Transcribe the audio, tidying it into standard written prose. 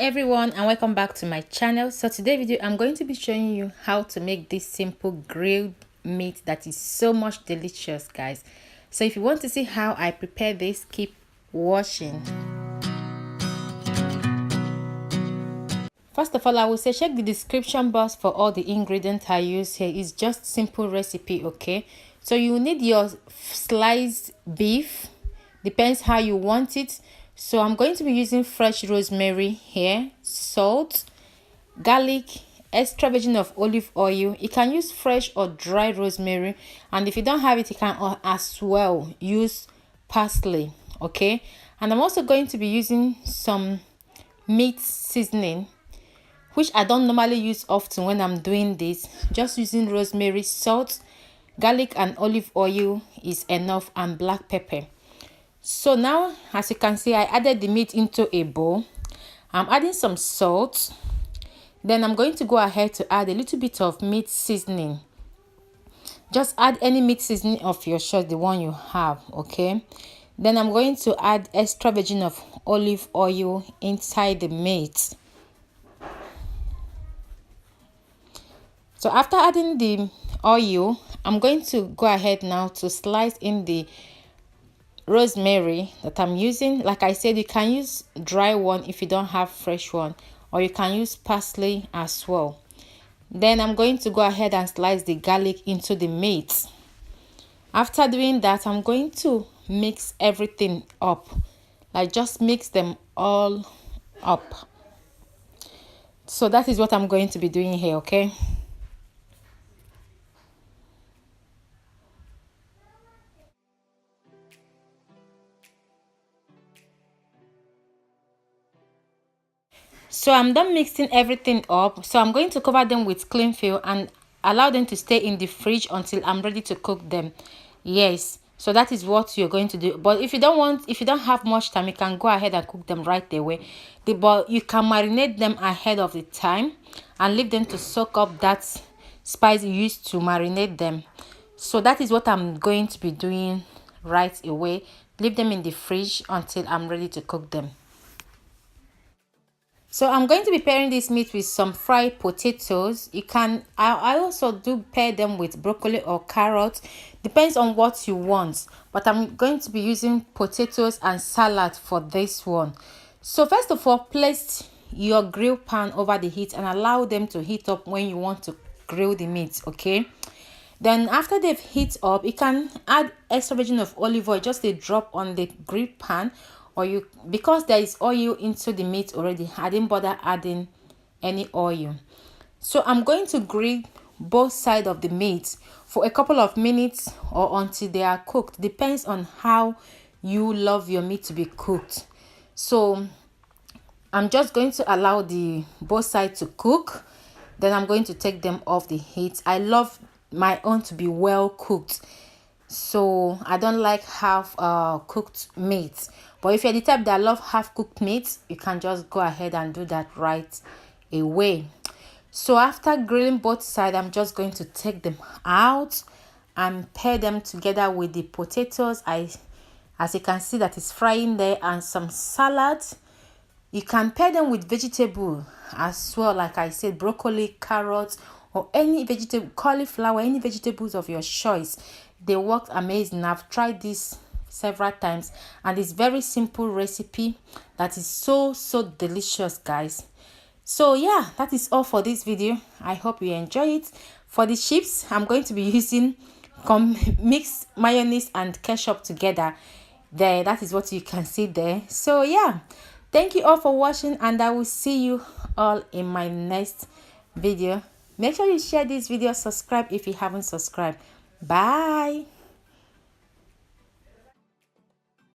everyone, and welcome back to my channel. So today video I'm going to be showing you how to make this simple grilled meat that is so much delicious, guys. So if you want to see how I prepare this, keep watching. First of all, I will say check the description box for all the ingredients I use here. It's just simple recipe, okay? So you need your sliced beef, depends how you want it. So I'm going to be using fresh rosemary here, salt, garlic, extra virgin of olive oil. You can use fresh or dry rosemary, and if you don't have it, you can as well use parsley, okay? And I'm also going to be using some meat seasoning, which I don't normally use often when I'm doing this. Just using rosemary, salt, garlic and olive oil is enough, and black pepper. So now, as you can see, I added the meat into a bowl. I'm adding some salt. Then I'm going to go ahead to add a little bit of meat seasoning. Just add any meat seasoning of your choice, the one you have, okay? Then I'm going to add extra virgin of olive oil inside the meat. So after adding the oil, I'm going to go ahead now to slice in the rosemary that I'm using. Like I said, you can use dry one if you don't have fresh one, or you can use parsley as well. Then I'm going to go ahead and slice the garlic into the meat. After doing that, I'm going to mix everything up, like just mix them all up. So that is what I'm going to be doing here, okay? So I'm done mixing everything up. So I'm going to cover them with cling film and allow them to stay in the fridge until I'm ready to cook them. Yes, so that is what you're going to do. But if you don't have much time, you can go ahead and cook them right away. But you can marinate them ahead of the time and leave them to soak up that spice you used to marinate them. So that is what I'm going to be doing right away. Leave them in the fridge until I'm ready to cook them. So I'm going to be pairing this meat with some fried potatoes. You can, I also do pair them with broccoli or carrots. Depends on what you want. But I'm going to be using potatoes and salad for this one. So first of all, place your grill pan over the heat and allow them to heat up when you want to grill the meat, okay? Then after they've heat up, you can add extra virgin of olive oil, just a drop on the grill pan. Or you, because there is oil into the meat already, I didn't bother adding any oil. So I'm going to grill both sides of the meat for a couple of minutes or until they are cooked. Depends on how you love your meat to be cooked. So I'm just going to allow the both sides to cook. Then I'm going to take them off the heat. I love my own to be well cooked, so I don't like half cooked meat. But if you're the type that love half cooked meat, you can just go ahead and do that right away. So after grilling both sides, I'm just going to take them out and pair them together with the potatoes. As you can see, that is frying there, and some salad. You can pair them with vegetable as well, like I said, broccoli, carrots, or any vegetable, cauliflower, any vegetables of your choice. They work amazing. I've tried this several times, and it's very simple recipe that is so delicious, guys. So yeah, that is all for this video. I hope you enjoy it. For the chips, I'm going to be using mix mayonnaise and ketchup together. There, that is what you can see there. So yeah, thank you all for watching, and I will see you all in my next video. Make sure you share this video, subscribe if you haven't subscribed. Bye.